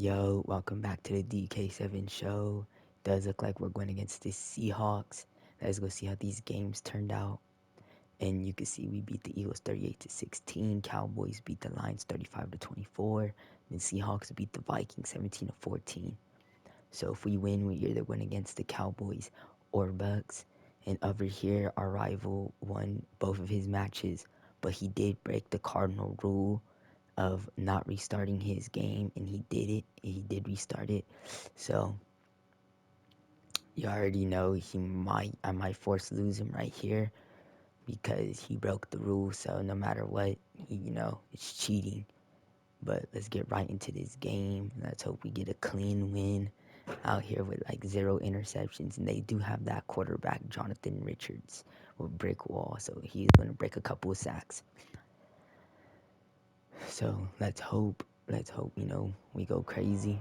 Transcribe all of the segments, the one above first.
Yo, welcome back to the DK7 show. Does look like we're going against the Seahawks. Let's go see how these games turned out. And you can see we beat the Eagles 38-16. Cowboys beat the Lions 35-24. And Seahawks beat the Vikings 17-14. So if we win, we either win against the Cowboys or Bucks. And over here, our rival won both of his matches, but he did break the cardinal rule of not restarting his game, and he did it. He did restart it. So you already know I might force lose him right here because he broke the rule. So no matter what, it's cheating. But let's get right into this game. Let's hope we get a clean win out here with like 0 interceptions. And they do have that quarterback, Jonathan Richards, with brick wall. So he's going to break a couple of sacks. So let's hope, we go crazy.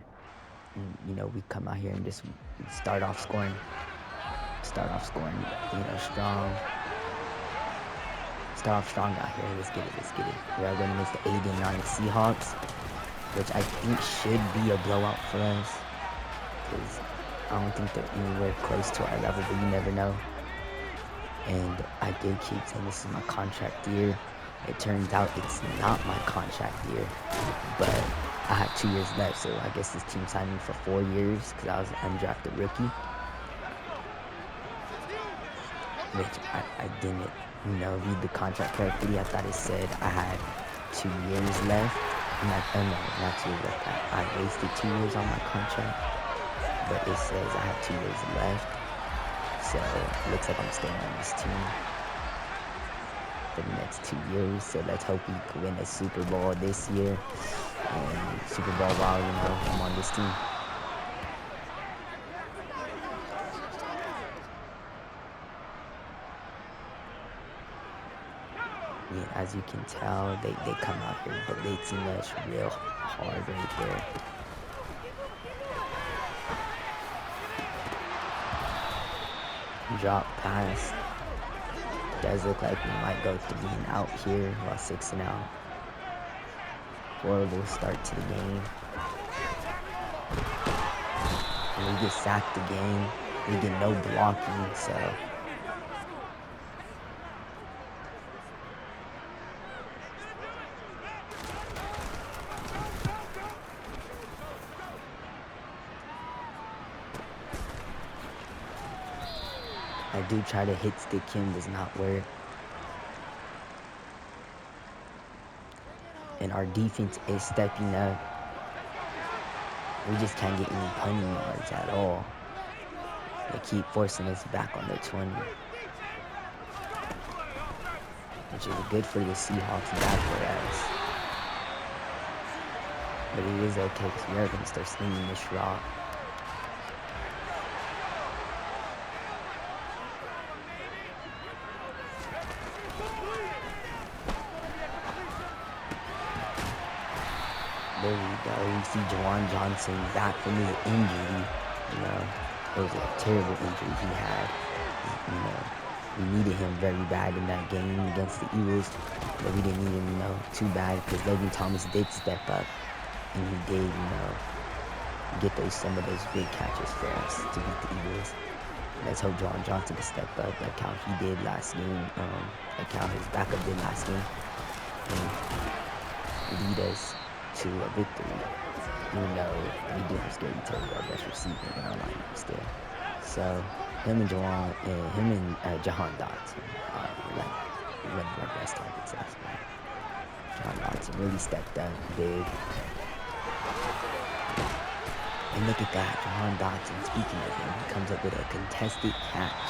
And, we come out here and just start off scoring, strong. Start off strong out here. Let's get it. We are going against the 8-9 Seahawks, which I think should be a blowout for us, because I don't think they're anywhere close to our level, but you never know. And I did keep saying this is my contract year. It turns out it's not my contract year, but I had 2 years left, so I guess this team signed me for 4 years because I was an undrafted rookie, which I didn't, read the contract correctly. I thought it said I had 2 years left. No, not 2 years left. I wasted 2 years on my contract, but it says I have 2 years left, so it looks like I'm staying on this team for the next 2 years. So let's hope we can win a Super Bowl this year. And Super Bowl while, I'm on this team. Yeah, as you can tell, they come out here blitzing us real hard right there. Drop pass. Does look like we might go 3 and out here, while 6 and out. Horrible start to the game. And we get sacked again. We get no blocking, so I do try to hit stick him, does not work. And our defense is stepping up. We just can't get any punting yards at all. They keep forcing us back on the 20, which is good for the Seahawks, bad for us. But it is okay because we are going to start slinging this rock. There we go. We see Juwan Johnson back from his injury. It was a terrible injury he had. We needed him very bad in that game against the Eagles, but we didn't need him, too bad, because Logan Thomas did step up, and he did, get some of those big catches for us to beat the Eagles. Let's hope Juwan Johnson can step up like how he did last game, like how his backup did last game, and lead us to a victory, even though we do have Scary Terry, our best receiver in our lineup still. So him and Jahan Dotson are one of our best targets last night. Jahan Dotson really stepped up big. And look at that, Jahan Dotson, speaking of him, he comes up with a contested catch.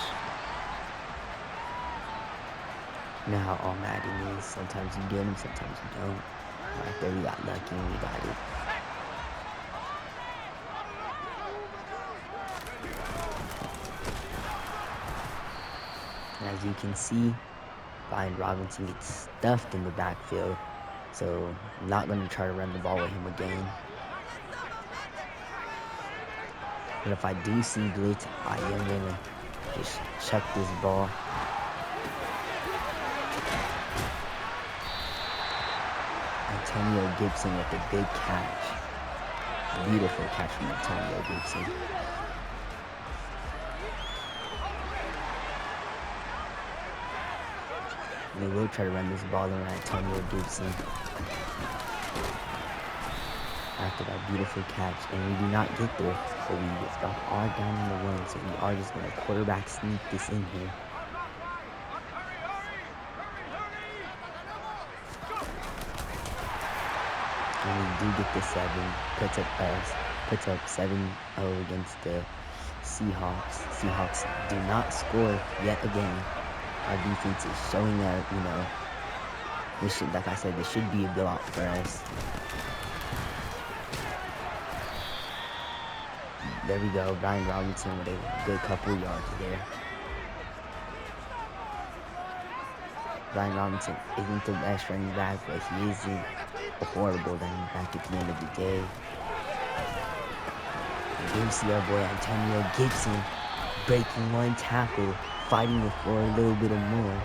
You know how all Madden is, sometimes you get him, sometimes you don't. Right there, we got lucky and we got it. And as you can see, Brian Robinson gets stuffed in the backfield, so I'm not going to try to run the ball with him again. But if I do see blitz, I am going to just chuck this ball. Antonio Gibson with a big catch. Beautiful catch from Antonio Gibson. We will try to run this ball around Antonio Gibson after that beautiful catch, and we do not get there, but we are down on the run, so we are just going to quarterback sneak this in here. And we do get the 7, puts up 7-0 against the Seahawks. Seahawks do not score yet again. Our defense is showing that, this should, like I said, this should be a blowout for us. There we go, Brian Robinson with a good couple yards there. Brian Robinson isn't the best running back, but he isn't a horrible running back at the end of the day. And you see our boy Antonio Gibson breaking one tackle, fighting for a little bit more.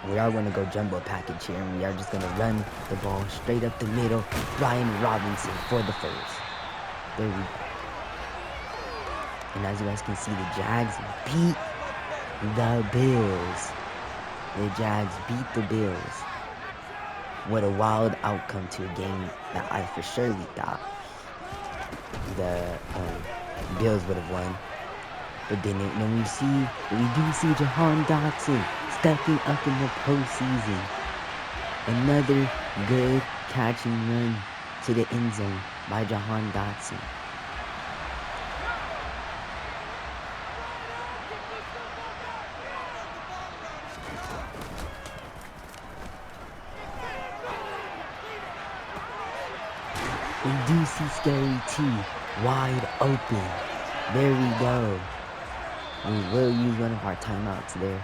We are going to go jumbo package here, and we are just going to run the ball straight up the middle. Brian Robinson for the first. There we go. And as you guys can see, the Jags beat the Bills. The Jags beat the Bills. What a wild outcome to a game that I for surely thought the Bills would have won. But then we do see Jahan Dotson stepping up in the postseason. Another good catch and run to the end zone by Jahan Dotson. We do see Scary T wide open. There we go. We will use one of our timeouts there.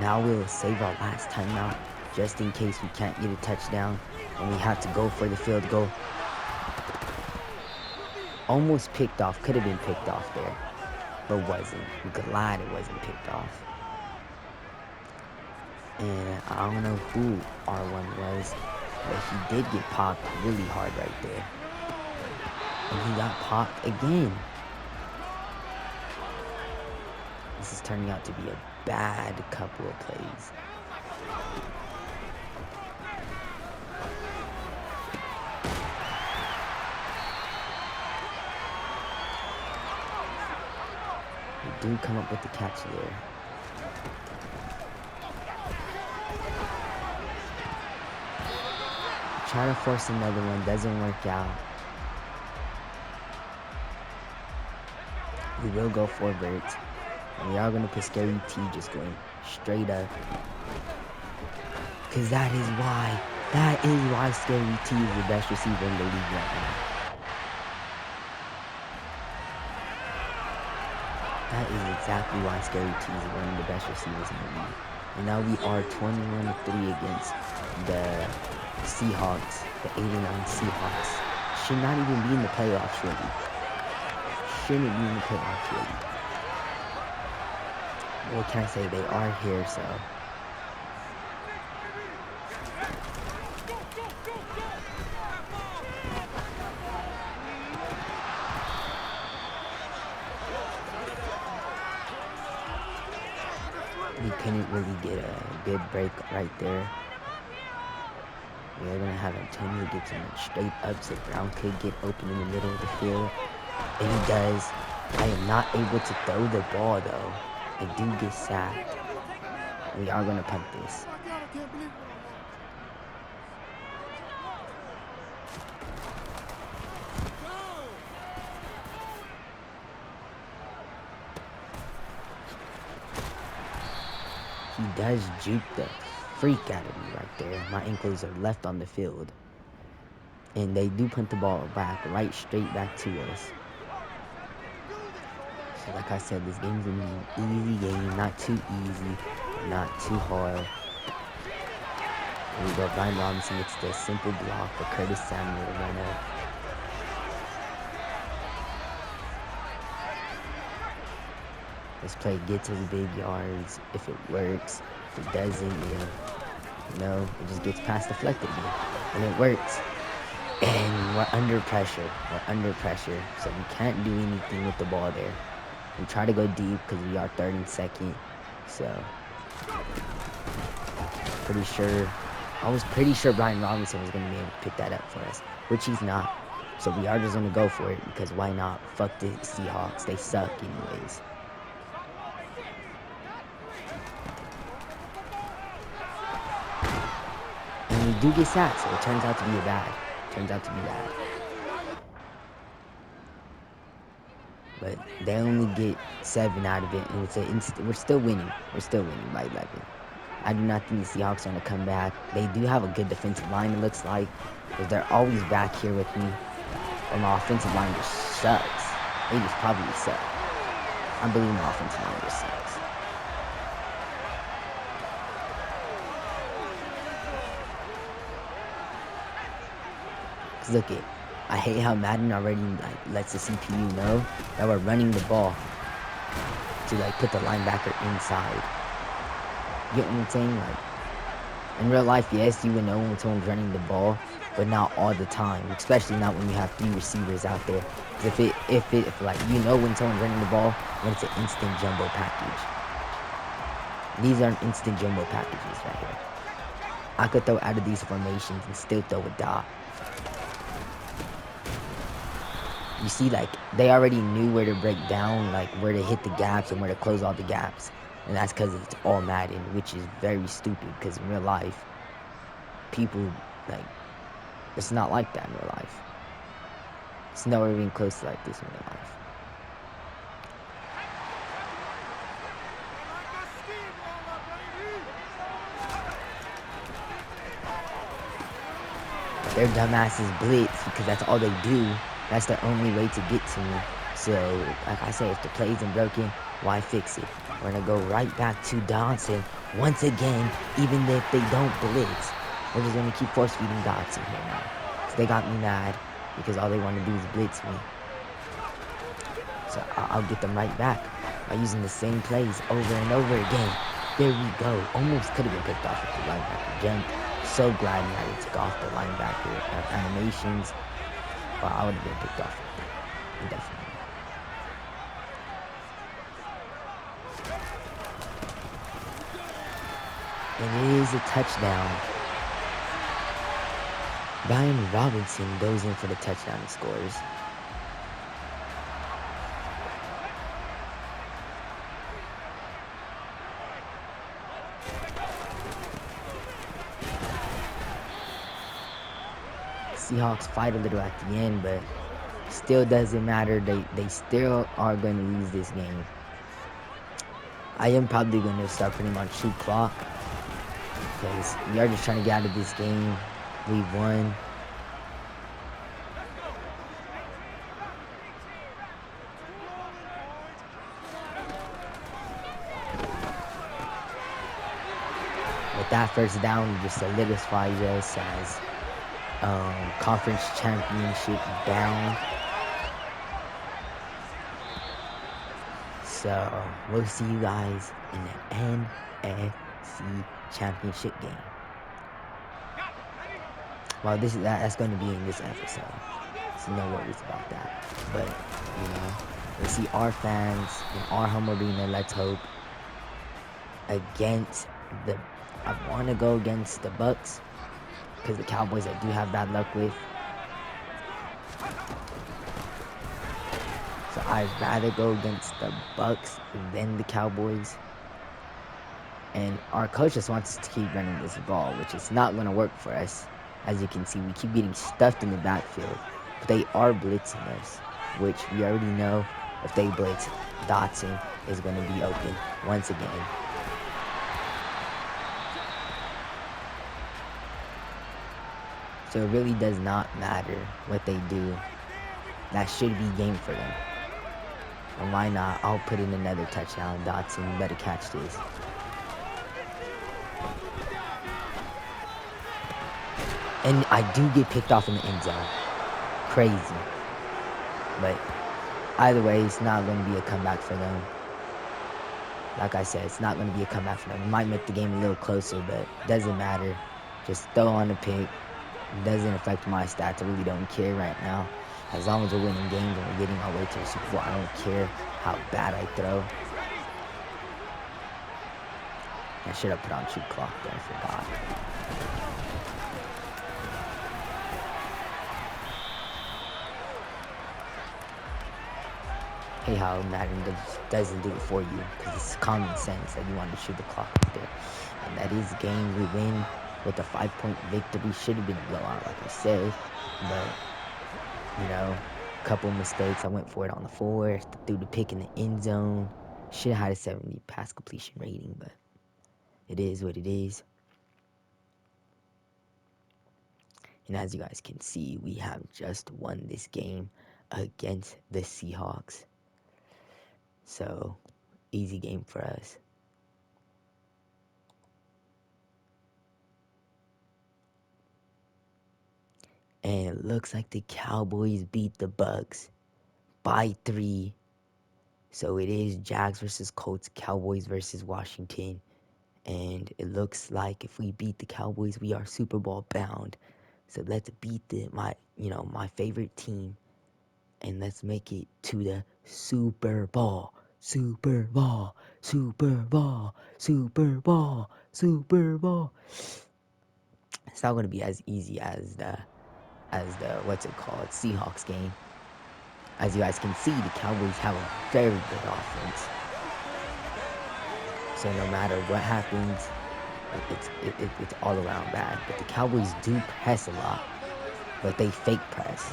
Now we'll save our last timeout just in case we can't get a touchdown and we have to go for the field goal. Almost picked off. Could have been picked off there, but wasn't. We're glad it wasn't picked off. And I don't know who R1 was, but he did get popped really hard right there. And he got popped again. This is turning out to be a bad couple of plays. We do come up with the catch there. Try to force another one, doesn't work out. We will go for vert. And we are going to put Scary T just going straight up. Because that is why Scary T is the best receiver in the league right now. That is exactly why Scary T is one of the best receivers in the league. And now we are 21-3 against the Seahawks, the 8-9 Seahawks. Should not even be in the playoffs, really. Shouldn't be in the playoffs, really. What can I say? They are here, so. We couldn't really get a good break right there. We're going to have Antonio Gibson straight up so Brown could get open in the middle of the field. And he does. I am not able to throw the ball, though. I do get sacked. We are going to punt this. He does juke the freak out of me right there. My ankles are left on the field. And they do punt the ball back, right straight back to us. So like I said, this game's going to be an easy game. Not too easy, not too hard. Here we go. Brian Robinson gets the simple block for Curtis Samuel to run up. This play gets us big yards if it works. If it doesn't, it just gets past deflected again. And it works. And we're under pressure. So we can't do anything with the ball there. We try to go deep because we are third and second. So, I was pretty sure Brian Robinson was going to be able to pick that up for us, which he's not. So we are just going to go for it because why not? Fuck the Seahawks. They suck anyways. And we do get sacked, so it turns out to be bad. But they only get 7 out of it, and we're still winning. By 11. I do not think the Seahawks are going to come back. They do have a good defensive line, it looks like, because they're always back here with me. And my offensive line just sucks. They just probably suck. I believe my offensive line just sucks. Because look it. I hate how Madden already lets the CPU know that we're running the ball to put the linebacker inside. You get what I'm saying? In real life, yes, you would know when someone's running the ball, but not all the time. Especially not when you have 3 receivers out there. If when someone's running the ball, when it's an instant jumbo package. These are instant jumbo packages right here. I could throw out of these formations and still throw a dot. You see, they already knew where to break down, where to hit the gaps and where to close all the gaps. And that's because it's all Madden, which is very stupid, because in real life, people, it's not like that in real life. It's nowhere even close to like this in real life. But their dumbasses blitz, because that's all they do. That's their only way to get to me. So, like I said, if the play isn't broken, why fix it? We're going to go right back to Dodson once again, even if they don't blitz. We're just going to keep force-feeding Dodson here now. So they got me mad because all they want to do is blitz me. So I'll get them right back by using the same plays over and over again. There we go. Almost could have been picked off with the linebacker jump. So glad Madden took off the linebacker animations. Well, I would have been picked off with that. Definitely. And it is a touchdown. Brian Robinson goes in for the touchdown and scores. Seahawks fight a little at the end, but still doesn't matter. They still are going to lose this game. I am probably going to start putting on shoot clock because we are just trying to get out of this game. We won. With that first down, it just solidifies us as conference championship bound. So we'll see you guys in the NFC championship game. Well, that's going to be in this episode, so no worries about that. But we'll see our fans in our home arena. Let's hope against I want to go against the Bucks because the Cowboys I do have bad luck with. So I'd rather go against the Bucks than the Cowboys. And our coach just wants us to keep running this ball, which is not going to work for us. As you can see, we keep getting stuffed in the backfield. But they are blitzing us, which we already know if they blitz, Dotson is going to be open once again. So it really does not matter what they do. That should be game for them. And why not? I'll put in another touchdown. Dotson, you better catch this. And I do get picked off in the end zone. Crazy. But either way, it's not going to be a comeback for them. Like I said, it's not going to be a comeback for them. It might make the game a little closer, but doesn't matter. Just throw on a pick. It doesn't affect my stats. I really don't care right now. As long as we're winning games and we're getting our way to the Super Bowl, I don't care how bad I throw. I should have put on shoot clock there, I forgot. Hey, how Madden doesn't do it for you, because it's common sense that you want to shoot the clock right there. And that is the game. We win with a 5-point victory. Should have been a blowout, like I said, but you know, a couple mistakes. I went for it on the 4th, threw the pick in the end zone. Should have had a 70 pass completion rating, but it is what it is. And as you guys can see, we have just won this game against the Seahawks. So, easy game for us. And it looks like the Cowboys beat the Bucs by 3. So it is Jags versus Colts, Cowboys versus Washington. And it looks like if we beat the Cowboys, we are Super Bowl bound. So let's beat my favorite team, and let's make it to the Super Bowl. Super Bowl, Super Bowl, Super Bowl, Super Bowl. It's not gonna be as easy as the Seahawks game. As you guys can see, the Cowboys have a very good offense. So no matter what happens, it's all around bad. But the Cowboys do press a lot, but they fake press.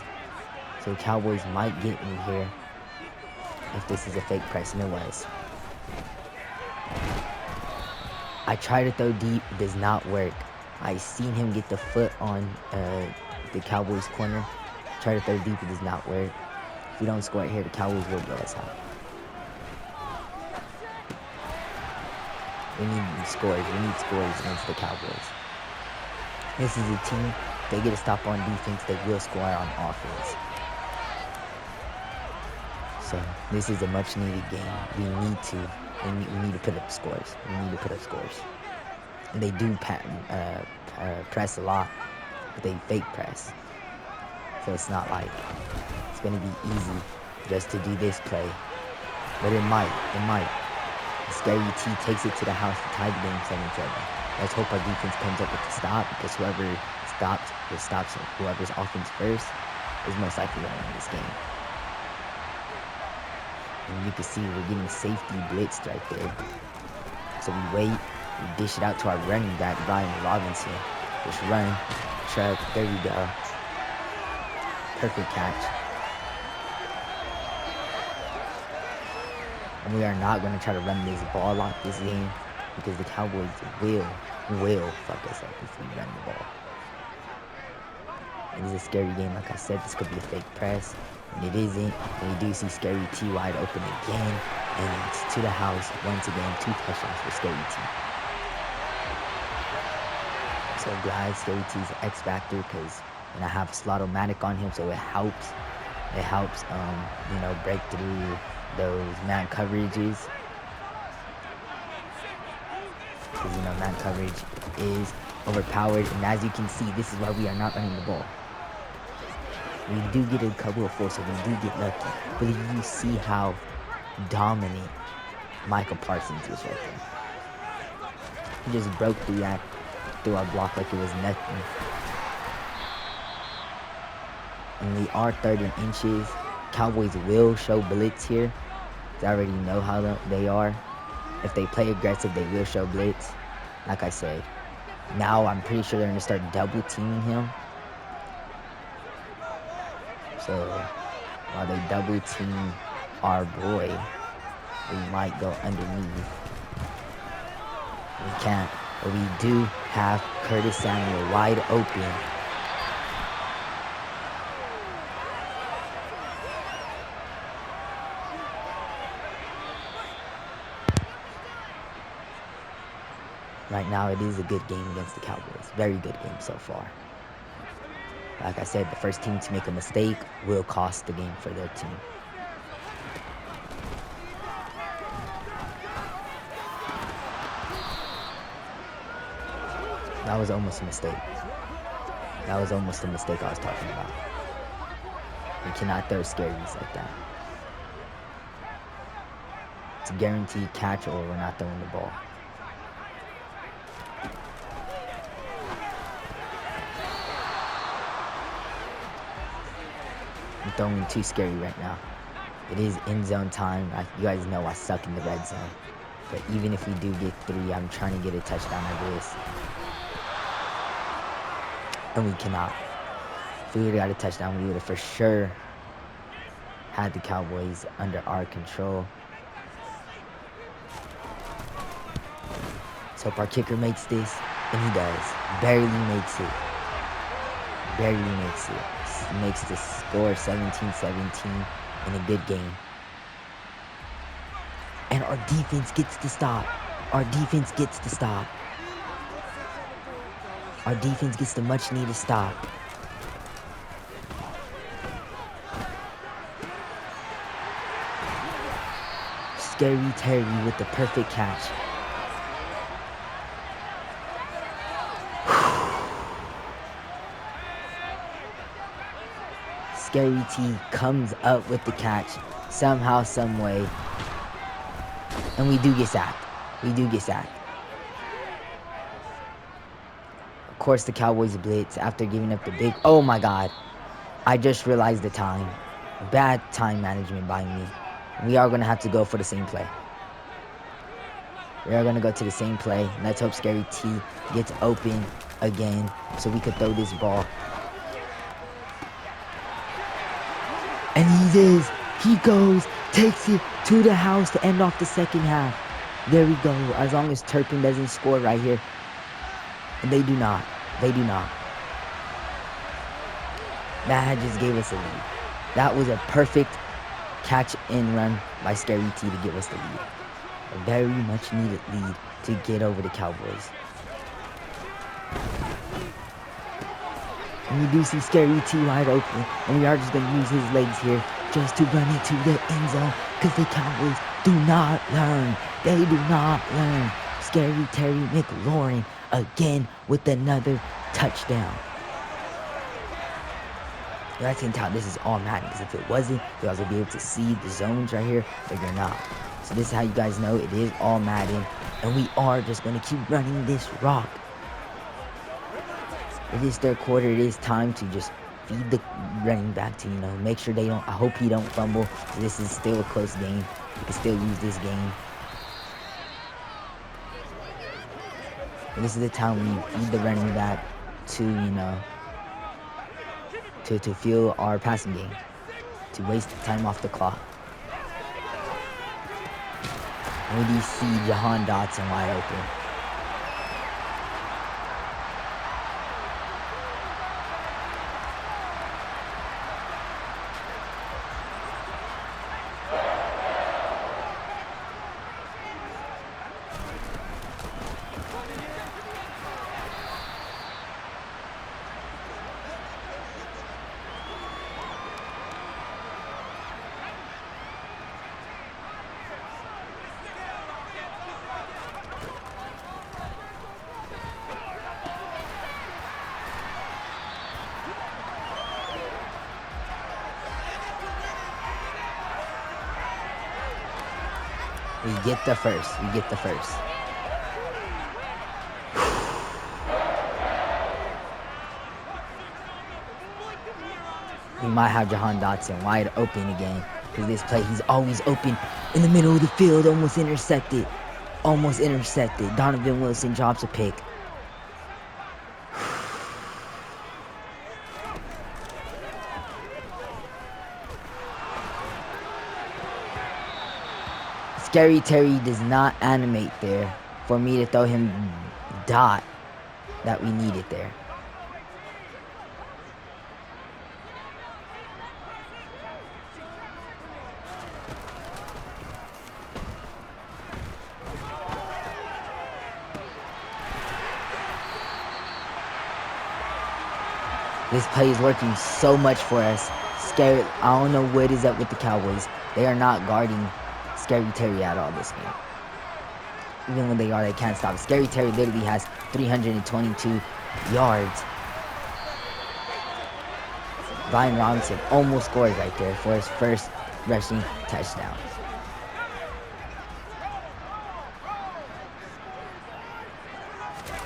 So the Cowboys might get me here if this is a fake press, and it was. I try to throw deep, it does not work. I seen him get the foot on the Cowboys corner. Try to throw deep, it does not work. If we don't score it here, the Cowboys will blow us out. We need scores. We need scores against the Cowboys. This is a team, they get a stop on defense, they will score on offense. So this is a much needed game. We need to put up scores. We need to put up scores. And they do press a lot, but they fake press. So it's not like it's going to be easy just to do this play. But it might. Scary T takes it to the house to tie the game 7-7. Let's hope our defense comes up with the stop, because whoever stops whoever's offense first is most likely going to win this game. And you can see we're getting safety blitzed right there. So we wait, we dish it out to our running back, Brian Robinson. Just run, truck, there we go. Perfect catch. And we are not going to try to run this ball lock this game, because the Cowboys will fuck us up if we run the ball. It is a scary game, like I said. This could be a fake press, and it isn't. And we do see Scary T wide open again, and it's to the house once again. 2 touchdowns for Scary T. So glad Scary T is an X factor, because I have Slot-O-Matic on him, so it helps. It helps, break through those man coverages, because man coverage is overpowered. And as you can see, this is why we are not running the ball. We do get a couple of forces, we do get lucky, but you see how dominant Michael Parsons is right there. He just broke through our block like it was nothing. And we are 3rd and inches. Cowboys will show blitz here. I already know how they are. If they play aggressive, they will show blitz. Like I said, now I'm pretty sure they're going to start double teaming him. So while they double team our boy, we might go underneath. We can't, but we do have Curtis Samuel wide open. Right now, it is a good game against the Cowboys. Very good game so far. Like I said, the first team to make a mistake will cost the game for their team. That was almost a mistake. That was almost the mistake I was talking about. We cannot throw scaries like that. It's a guaranteed catch or we're not throwing the ball. I'm throwing too scary right now. It is end zone time. You guys know I suck in the red zone. But even if we do get 3, I'm trying to get a touchdown over this. And we cannot. If we would have got a touchdown, we would have for sure had the Cowboys under our control. Let's hope our kicker makes this. And he does. Barely makes it. Barely makes it. He makes the score 17-17 in a good game. And our defense gets to stop. Our defense gets to stop. Our defense gets the much needed stop. Scary Terry with the perfect catch. Scary T comes up with the catch somehow, some way. And we do get sacked. We do get sacked. Of course, the Cowboys blitz after giving up the big... Oh, my God. I just realized the time. Bad time management by me. We are going to have to go for the same play. We are going to go to the same play. Let's hope Scary T gets open again so we could throw this ball. And he is. He goes, takes it to the house to end off the second half. There we go. As long as Turpin doesn't score right here. And they do not. They do not. That just gave us a lead. That was a perfect catch and run by Scary T to give us the lead. A very much needed lead to get over the Cowboys. And we do see Scary T wide open. And we are just going to use his legs here just to run into the end zone. Because the Cowboys do not learn. They do not learn. Scary Terry McLaurin again with another touchdown. You guys can tell this is all Madden. Because if it wasn't, you guys would be able to see the zones right here. But you're not. So this is how you guys know it is all Madden. And we are just going to keep running this rock. It is third quarter. It is time to just feed the running back to, make sure they don't. I hope he don't fumble. So this is still a close game. We can still lose this game. And this is the time we feed the running back to, to fuel our passing game. To waste time off the clock. And we do see Jahan Dotson wide open. We get the first. We get the first. We might have Jahan Dotson wide open again. Because this play, he's always open in the middle of the field. Almost intercepted. Almost intercepted. Donovan Wilson drops a pick. Scary Terry does not animate there for me to throw him dot that we needed there. This play is working so much for us. Scary, I don't know what is up with the Cowboys. They are not guarding Scary Terry at all this game. Even when they are, they can't stop. Scary Terry literally has 322 yards. Brian Robinson almost scores right there for his first rushing touchdown.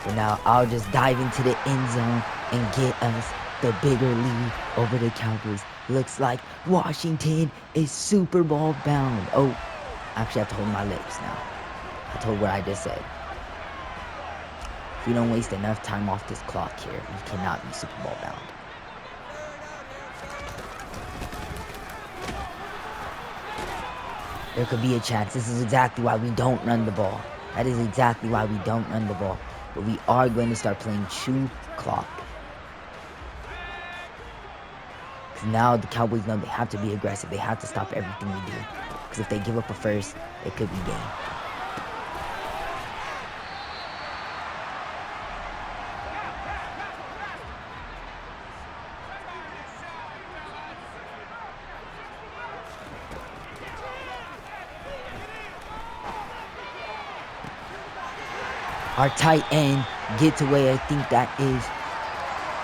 But now I'll just dive into the end zone and get us the bigger lead over the Cowboys. Looks like Washington is Super Bowl bound. Oh, I actually have to hold my lips now. I told what I just said. If we don't waste enough time off this clock here, we cannot be Super Bowl bound. There could be a chance. This is exactly why we don't run the ball. That is exactly why we don't run the ball. But we are going to start playing chew clock. Because now the Cowboys know they have to be aggressive. They have to stop everything we do. Because if they give up a first, it could be game. Our tight end gets away, I think that is.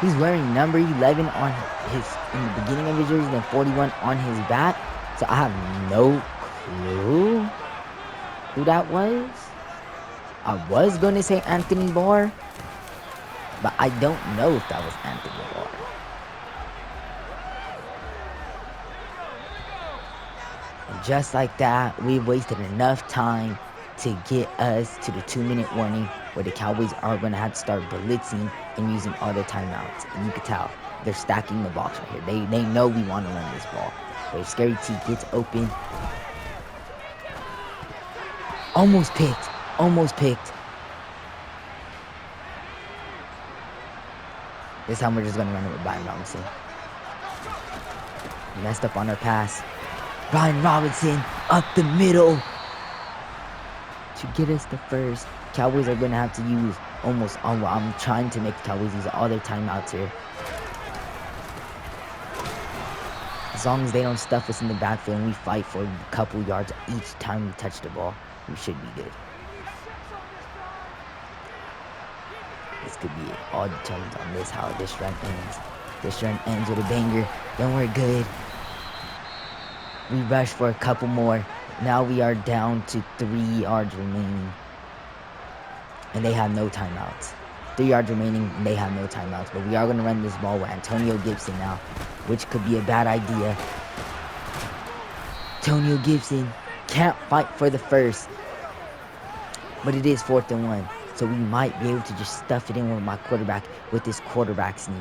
He's wearing number 11 on his, in the beginning of his jersey, then 41 on his back. So I have no clue who that was. I was going to say Anthony Barr, but I don't know if that was Anthony Barr. And just like that, we've wasted enough time to get us to the 2-minute warning where the Cowboys are going to have to start blitzing and using all their timeouts. And you can tell they're stacking the box right here. They know we want to run this ball. But if Scary T gets open, almost picked. This time we're just going to run it with Brian Robinson. We messed up on our pass. Brian Robinson up the middle to get us the first. Cowboys are going to have to use almost all. I'm trying to make the Cowboys use all their timeouts here. As long as they don't stuff us in the backfield and we fight for a couple yards each time we touch the ball, we should be good. This could be it. All determines on this, how this run ends. This run ends with a banger, then we're good. We rush for a couple more. Now we are down to 3 yards remaining. And they have no timeouts. 3 yards remaining, and they have no timeouts. But we are going to run this ball with Antonio Gibson now, which could be a bad idea. Antonio Gibson can't fight for the first. But it is 4th and 1. So we might be able to just stuff it in with my quarterback with this quarterback sneak.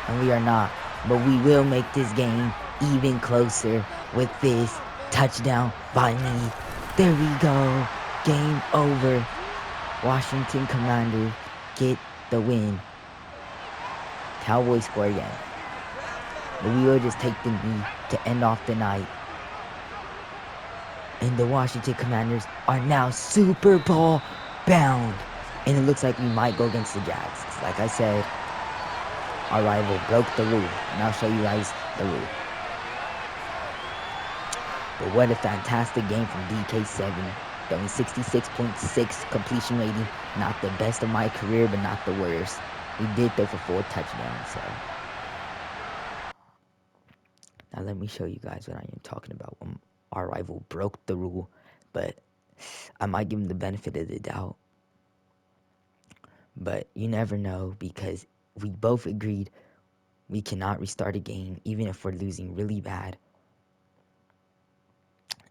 And we are not. But we will make this game even closer with this touchdown by me. There we go. Game over. Washington Commanders get the win. Cowboys score again. But we will just take the knee to end off the night. And the Washington Commanders are now Super Bowl bound. And it looks like we might go against the Jags. Like I said, our rival broke the rule. And I'll show you guys the rule. But what a fantastic game from DK7. Throwing 66.6 completion rating. Not the best of my career, but not the worst. We did throw for 4 touchdowns, so. Now let me show you guys what I am talking about when our rival broke the rule. But I might give him the benefit of the doubt. But you never know, because we both agreed we cannot restart a game even if we're losing really bad.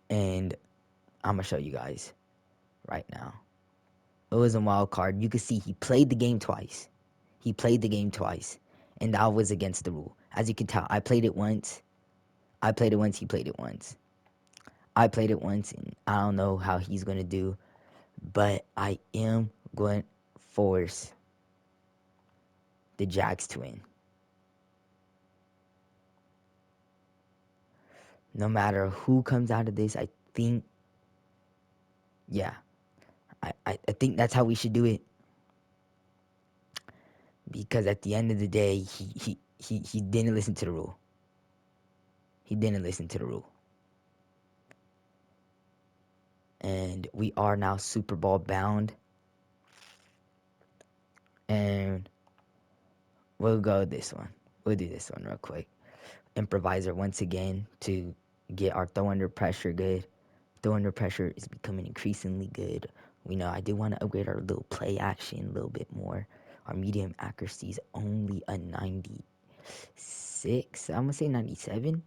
And I'm going to show you guys right now. It was a wild card. You can see he played the game twice. He played the game twice. And that was against the rule. As you can tell, I played it once. I played it once. He played it once. I played it once. And I don't know how he's going to do. But I am going to force the Jags to win. No matter who comes out of this, I think, yeah, I think that's how we should do it. Because at the end of the day, he didn't listen to the rule. He didn't listen to the rule. And we are now Super Bowl bound. And we'll go this one. We'll do this one real quick. Improviser once again to get our throw under pressure good. Throw under pressure is becoming increasingly good. We know I do want to upgrade our little play action a little bit more. Our medium accuracy is only a 96. I'm going to say 97.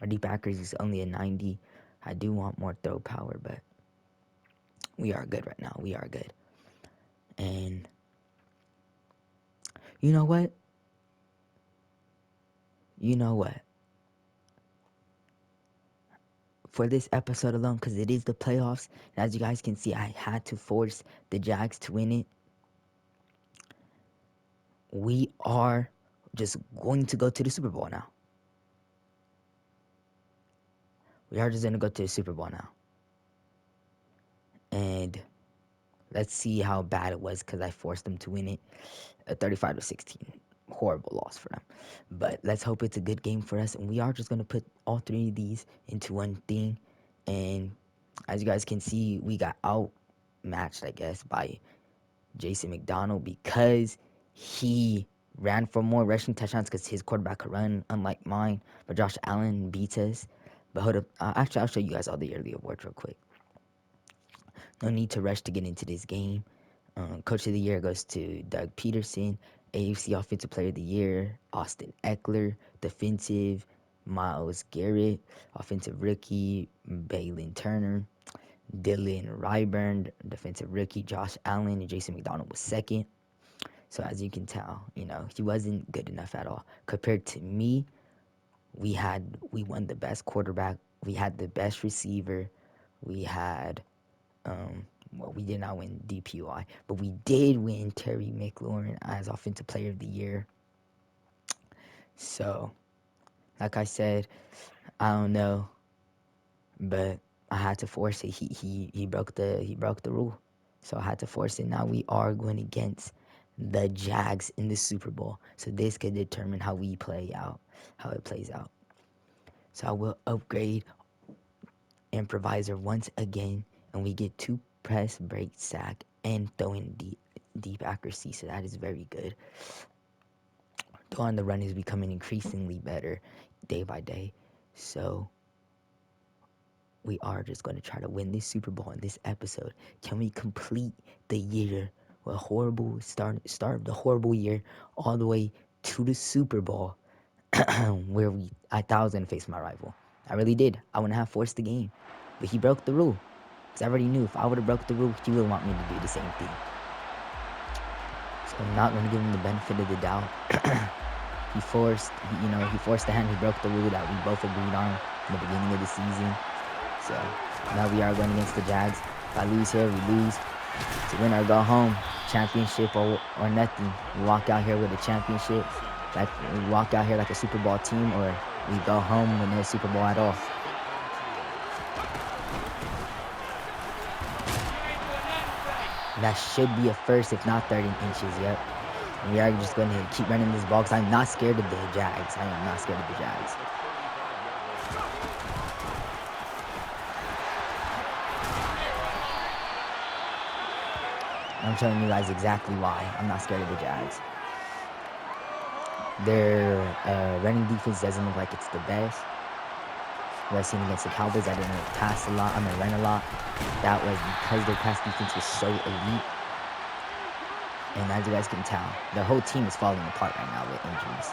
Our deep accuracy is only a 90. I do want more throw power, but we are good right now. We are good. And you know what? You know what? For this episode alone, because it is the playoffs, and as you guys can see, I had to force the Jags to win it. We are just going to go to the Super Bowl now. We are just going to go to the Super Bowl now. And let's see how bad it was because I forced them to win it. 35-16. Horrible loss for them. But let's hope it's a good game for us. And we are just going to put all three of these into one thing. And as you guys can see, we got outmatched, I guess, by Jason McDonald because he ran for more rushing touchdowns because his quarterback could run, unlike mine. But Josh Allen beats us. But hold up. Actually, I'll show you guys all the early awards real quick. No need to rush to get into this game. Coach of the Year goes to Doug Peterson. AFC Offensive Player of the Year, Austin Eckler. Defensive, Myles Garrett. Offensive Rookie, Balin Turner. Dylan Ryburn. Defensive Rookie, Josh Allen. And Jason McDonald was second. So as you can tell, he wasn't good enough at all. Compared to me, we won the best quarterback. We had the best receiver. We had... we did not win DPOI, but we did win Terry McLaurin as Offensive Player of the Year. So, like I said, I don't know, but I had to force it. He broke the rule, so I had to force it. Now we are going against the Jags in the Super Bowl, so this could determine how it plays out. So I will upgrade Improviser once again, and we get 2 press, break, sack, and throwing deep accuracy, so that is very good. Though on the run is becoming increasingly better day by day, so we are just going to try to win this Super Bowl in this episode. Can we complete the year with a horrible start of the horrible year all the way to the Super Bowl where I thought I was going to face my rival. I really did. I wouldn't have forced the game, but he broke the rule. Because I already knew if I would have broke the rule, he would want me to do the same thing. So I'm not going to give him the benefit of the doubt. He forced the hand. He broke the rule that we both agreed on in the beginning of the season. So now we are going against the Jags. If I lose here, we lose. To win or go home, championship or nothing. We walk out here with a championship. We walk out here like a Super Bowl team, or we go home with no Super Bowl at all. That should be a first, if not 30 inches, yep. And we are just going to keep running this ball because I'm not scared of the Jags. I am not scared of the Jags. I'm showing you guys exactly why I'm not scared of the Jags. Their running defense doesn't look like it's the best. What I've seen against the Cowboys, I didn't pass a lot. Run a lot. That was because their pass defense was so elite. And as you guys can tell, their whole team is falling apart right now with injuries.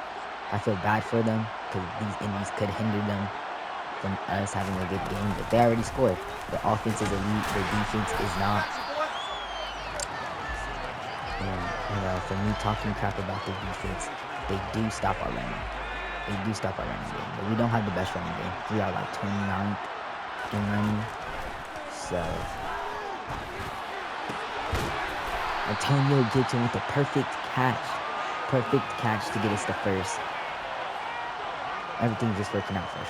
I feel bad for them because these injuries could hinder them from us having a good game. But they already scored. Their offense is elite. Their defense is not. And, for me talking crap about their defense, they do stop our running. They do stop our running game. But we don't have the best running game. We are like 29th in running. So Antonio Gibson with the perfect catch. Perfect catch to get us the first. Everything's just working out for us.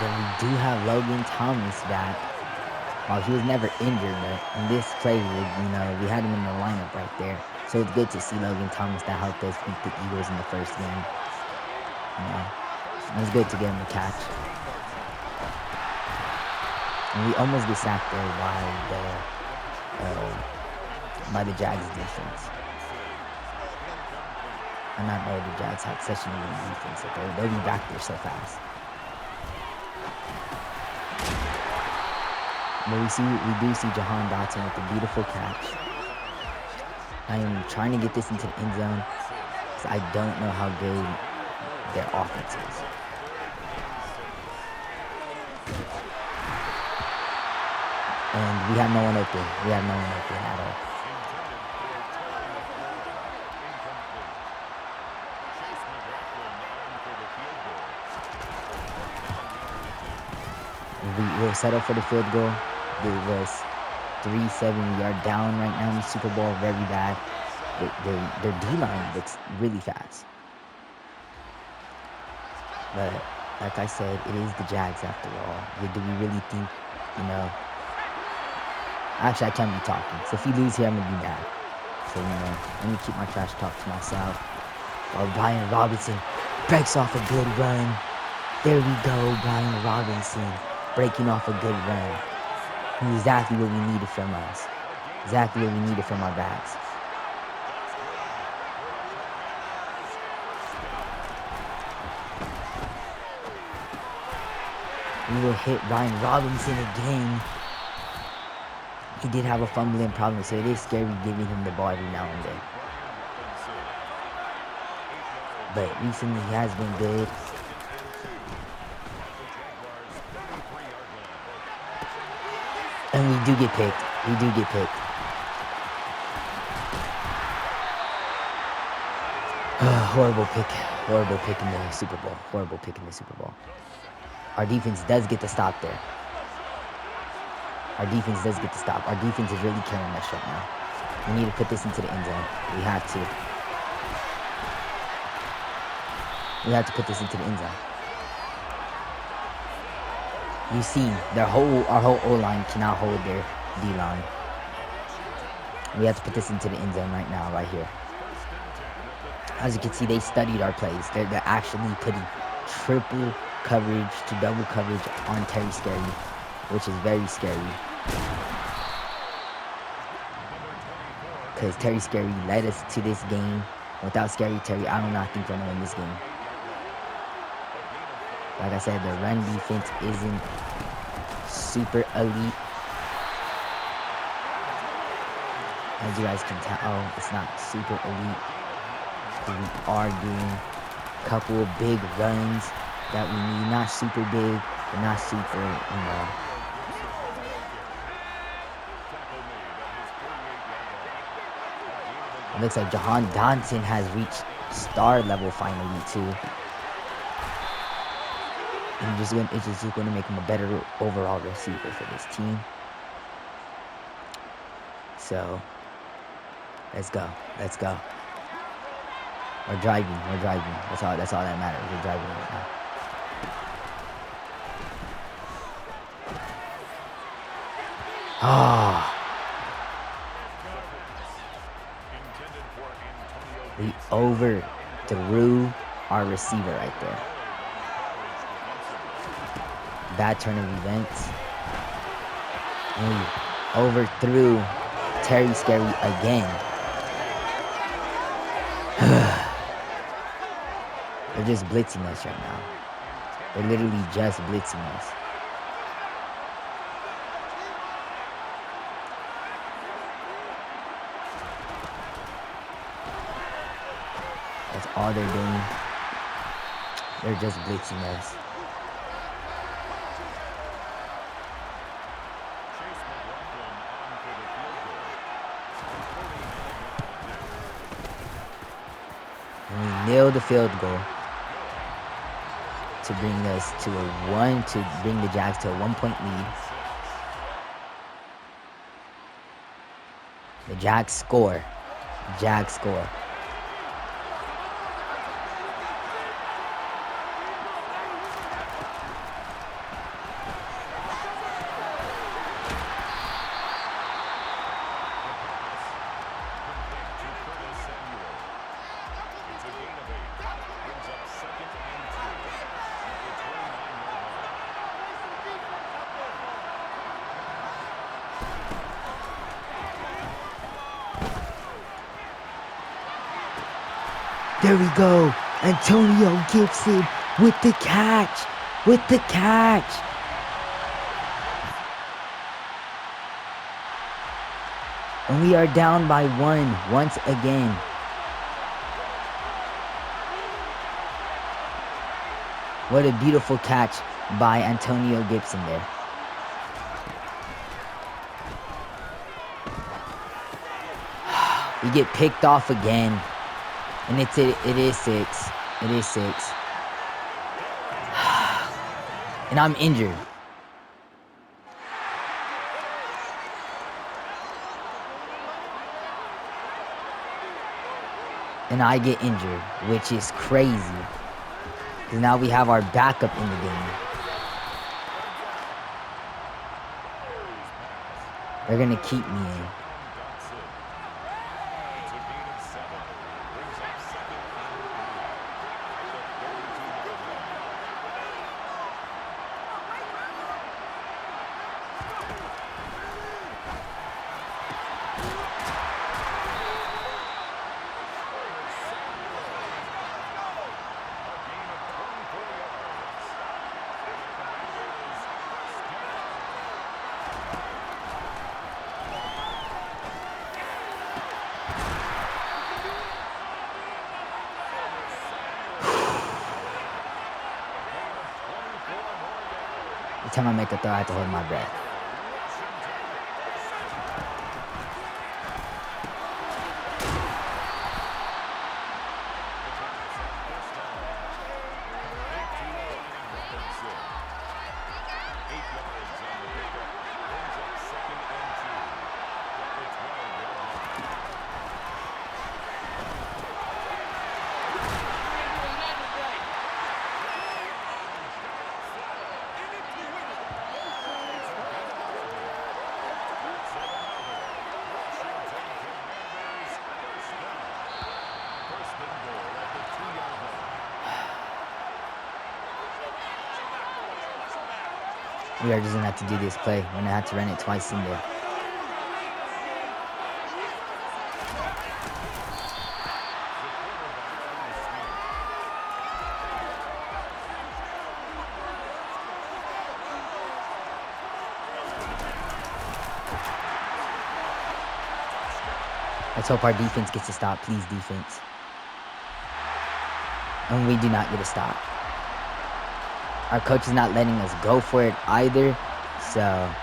Then we do have Logan Thomas back. Well, he was never injured, but in this play, we had him in the lineup right there. So it's good to see Logan Thomas that helped us beat the Eagles in the first game. It was good to get him a catch. And we almost get sacked there by the Jags defense. I not know the Jags had such an elite defense that they'll be back there so fast. But we do see Jahan Dotson with a beautiful catch. I am trying to get this into the end zone because I don't know how good their offense is. And we have no one open. We have no one open at all. We'll settle for the field goal. It was 3-7-yard down right now in the Super Bowl. Very bad. Their D-line looks really fast. But like I said, it is the Jags after all. Do we really think, Actually, I can't be talking. So if you lose here, I'm going to be mad. So, let me keep my trash talk to myself. While Brian Robinson breaks off a good run. There we go, Brian Robinson breaking off a good run. Exactly what we needed from us. Exactly what we needed from our backs. We will hit Brian Robinson again. He did have a fumbling problem, so it is scary giving him the ball every now and then. But recently he has been good. And we do get picked. We do get picked. Horrible pick. Horrible pick in the Super Bowl. Horrible pick in the Super Bowl. Our defense does get the stop there. Our defense does get the stop. Our defense is really carrying us right now. We need to put this into the end zone. We have to. We have to put this into the end zone. You see, our whole O-line cannot hold their D-line. We have to put this into the end zone right now, right here. As you can see, they studied our plays. They're actually putting triple coverage to double coverage on Terry Scary, which is very scary. Because Terry Scary led us to this game. Without Scary Terry, I do not think we're going to win this game. Like I said, the run defense isn't super elite. As you guys can tell, it's not super elite. We are doing a couple of big runs that we need. Not super big, but not super, It looks like Jahan Dotson has reached star level finally too. And it's just going to make him a better overall receiver for this team. So, let's go. Let's go. We're driving. We're driving. That's all that matters. We're driving right now. Ah. We overthrew our receiver right there. Bad turn of events. And we overthrew Terry Scary again. They're just blitzing us right now. They're literally just blitzing us. That's all they're doing. They're just blitzing us. And we nailed the field goal to bring us to bring the Jags to a 1-point lead. The Jags score. Jags score. There we go. Antonio Gibson with the catch. With the catch. And we are down by 1 once again. What a beautiful catch by Antonio Gibson there. We get picked off again. And it is 6. It is 6. And I'm injured. And I get injured, which is crazy. Because now we have our backup in the game. They're going to keep me in. Every time I make a throw, I have to hold my breath. We are just going to have to do this play. We're going to have to run it twice in there. Let's hope our defense gets a stop. Please, defense. And we do not get a stop. Our coach is not letting us go for it either, so I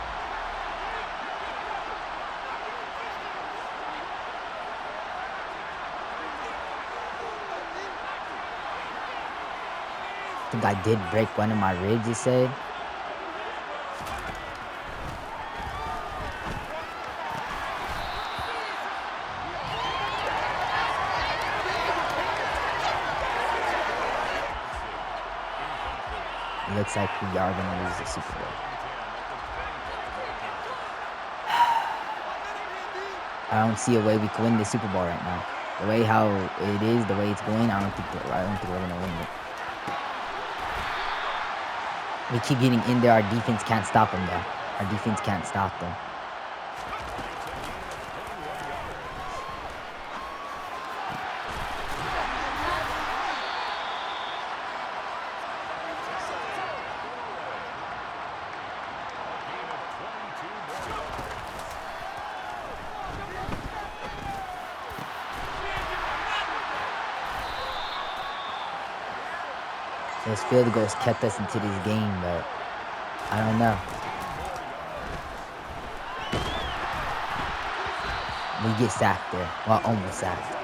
think I did break one of my ribs, it said. It looks like we are going to lose the Super Bowl. I don't see a way we can win the Super Bowl right now. The way how it is, the way it's going, I don't think we're going to win it. We keep getting in there. Our defense can't stop them, though. Our defense can't stop them. Those field goals kept us into this game, but I don't know. We get sacked there. Well, almost sacked.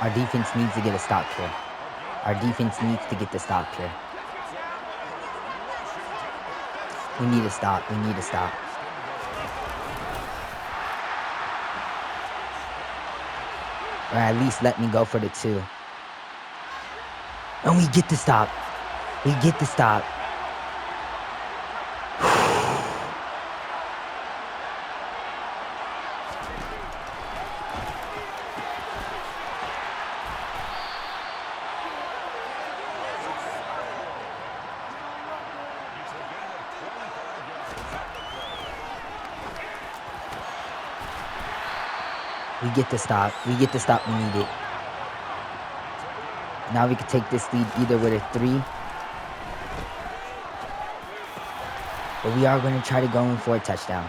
Our defense needs to get a stop here. Our defense needs to get the stop here. We need a stop. We need a stop. Or at least let me go for the 2. And we get the stop. We get the stop. We get the stop. We get the stop we needed. Now we can take this lead either with a 3. But we are going to try to go in for a touchdown.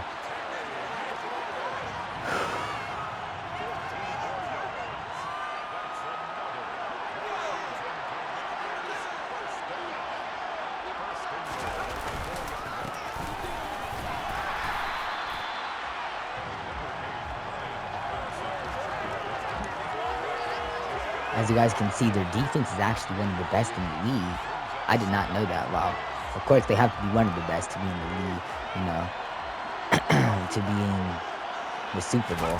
As you guys can see, their defense is actually one of the best in the league. I did not know that. Wow. Of course, they have to be one of the best to be in the league, you know, to be in the Super Bowl.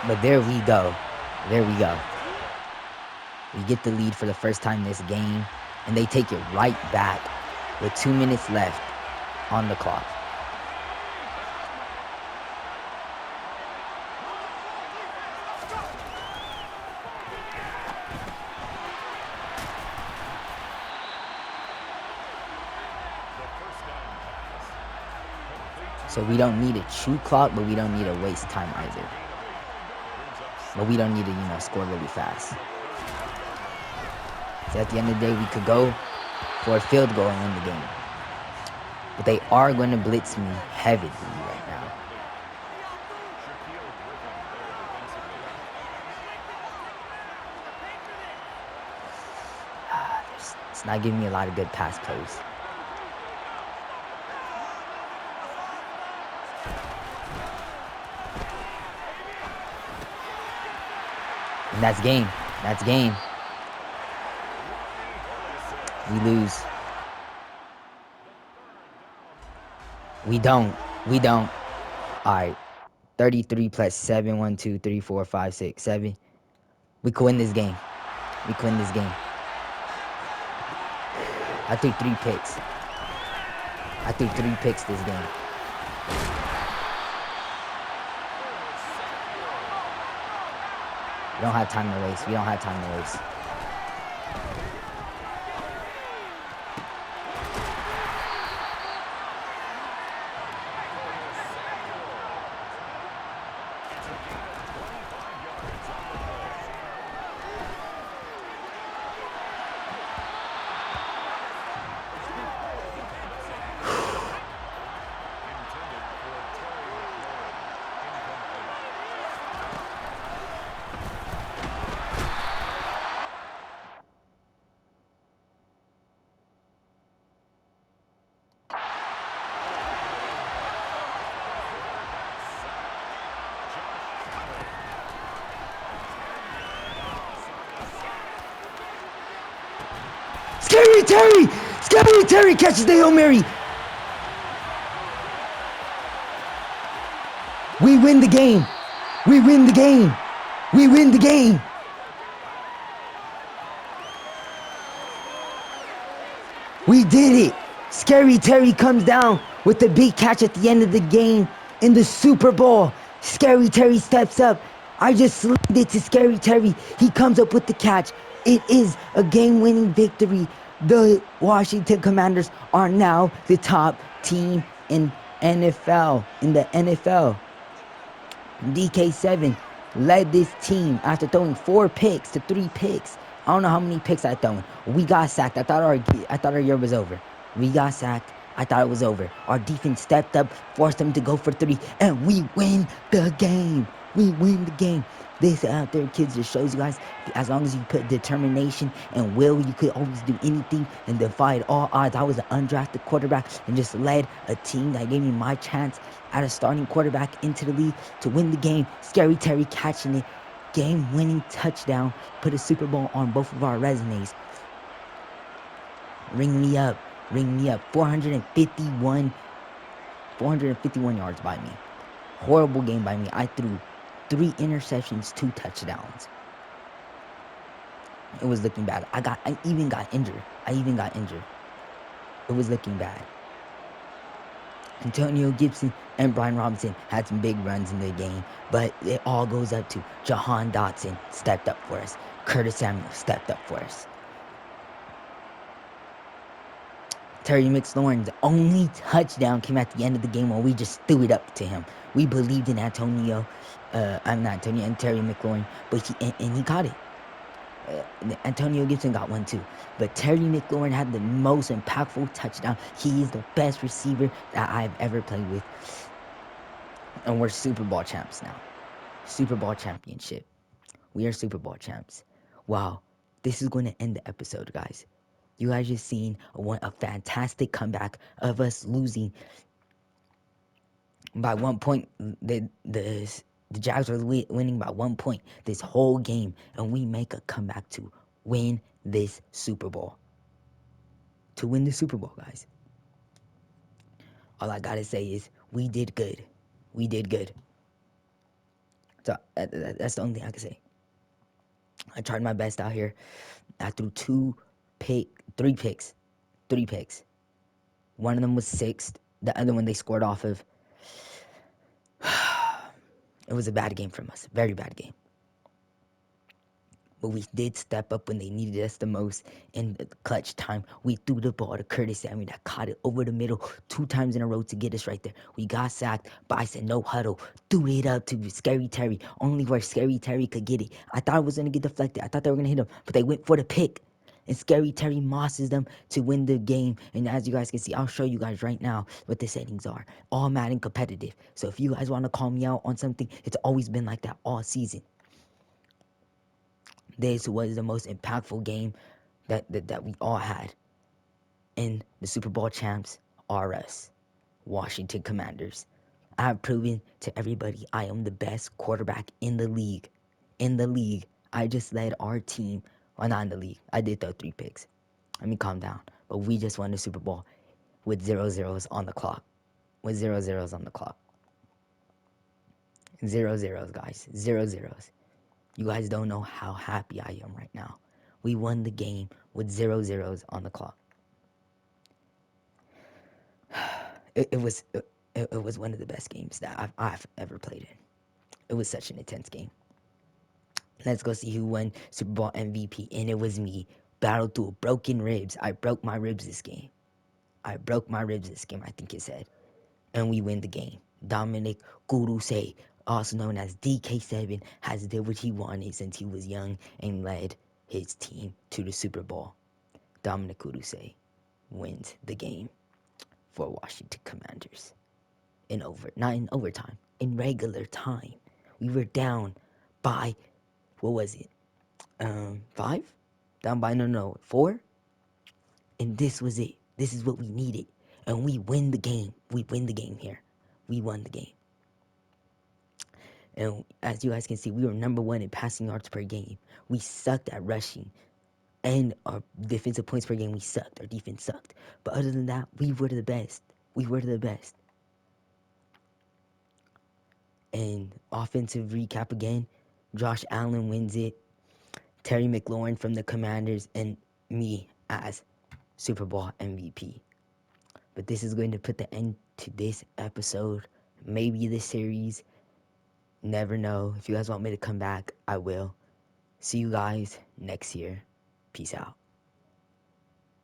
But there we go. There we go. We get the lead for the first time this game, and they take it right back with 2 minutes left on the clock. So we don't need a true clock, but we don't need to waste time either. But we don't need to, you know, score really fast. So at the end of the day, we could go for a field goal and win the game. But they are going to blitz me heavily right now. It's not giving me a lot of good pass plays. And that's game. That's game. We lose. We don't. We don't. All right. 33 plus 7. 1, 2, 3, 4, 5, 6, 7. We could win this game. We could win this game. I threw 3 picks. I threw 3 picks this game. We don't have time to waste. We don't have time to waste. Scary Terry! Scary Terry catches the Hail Mary! We win the game! We win the game! We win the game! We did it! Scary Terry comes down with the big catch at the end of the game in the Super Bowl. Scary Terry steps up. I just slid it to Scary Terry. He comes up with the catch. It is a game-winning victory. The Washington Commanders are now the top team in NFL. In the NFL. DK7 led this team after throwing 4 picks to 3 picks. I don't know how many picks I thrown. We got sacked. I thought our year was over. We got sacked. I thought it was over. Our defense stepped up, forced them to go for 3, and we win the game. We win the game. This out there, kids, just shows you guys, as long as you put determination and will, you could always do anything and defied all odds. I was an undrafted quarterback and just led a team that gave me my chance at a starting quarterback into the league to win the game. Scary Terry catching it. Game-winning touchdown. Put a Super Bowl on both of our resumes. Ring me up. Ring me up. 451 yards by me. Horrible game by me. I threw 3 interceptions, 2 touchdowns. It was looking bad. I even got injured. It was looking bad. Antonio Gibson and Brian Robinson had some big runs in the game, but it all goes up to Jahan Dotson stepped up for us. Curtis Samuel stepped up for us. Terry McLaurin's only touchdown came at the end of the game when we just threw it up to him. We believed in Antonio, I'm not Antonio, and Terry McLaurin, but he caught it. Antonio Gibson got one too, but Terry McLaurin had the most impactful touchdown. He is the best receiver that I've ever played with, and we're Super Bowl champs now. Super Bowl championship. We are Super Bowl champs. Wow, this is going to end the episode, guys. You guys just seen a fantastic comeback of us losing by 1 point. The Jags were winning by 1 point this whole game, and we make a comeback to win this Super Bowl. To win the Super Bowl, guys. All I gotta say is we did good. We did good. So that's the only thing I can say. I tried my best out here. I threw three picks. One of them was sixth. The other one they scored off of. It was a bad game from us. Very bad game. But we did step up when they needed us the most in the clutch time. We threw the ball to Curtis Samuel that caught it over the middle 2 times in a row to get us right there. We got sacked, but I said no huddle. Threw it up to Scary Terry, only where Scary Terry could get it. I thought it was going to get deflected. I thought they were going to hit him, but they went for the pick. And Scary Terry mosses them to win the game. And as you guys can see, I'll show you guys right now what the settings are. All Madden competitive. So if you guys want to call me out on something, it's always been like that all season. This was the most impactful game that we all had. And the Super Bowl champs are us, Washington Commanders. I have proven to everybody I am the best quarterback in the league. In the league. I just led our team. Well, not in the league. I did throw 3 picks. Let me calm down. But we just won the Super Bowl with 0 zeros on the clock. With 0 zeros on the clock. 0 zeros, guys. 0 zeros. You guys don't know how happy I am right now. We won the game with 0 zeros on the clock. It was one of the best games that I've ever played in. It was such an intense game. Let's go see who won Super Bowl MVP, and it was me. Battled through broken ribs. I broke my ribs this game. I think it said. And we win the game. Dominic Guruse, also known as DK7, has did what he wanted since he was young and led his team to the Super Bowl. Dominic Guruse wins the game for Washington Commanders. Not in overtime, in regular time. We were down by, what was it? 5? Down by, no, 4? And this was it. This is what we needed. And we win the game. We win the game here. We won the game. And as you guys can see, we were number 1 in passing yards per game. We sucked at rushing. And our defensive points per game, we sucked. Our defense sucked. But other than that, we were the best. We were the best. And offensive recap again, Josh Allen wins it. Terry McLaurin from the Commanders, and me as Super Bowl MVP. But this is going to put the end to this episode. Maybe this series. Never know. If you guys want me to come back, I will. See you guys next year. Peace out.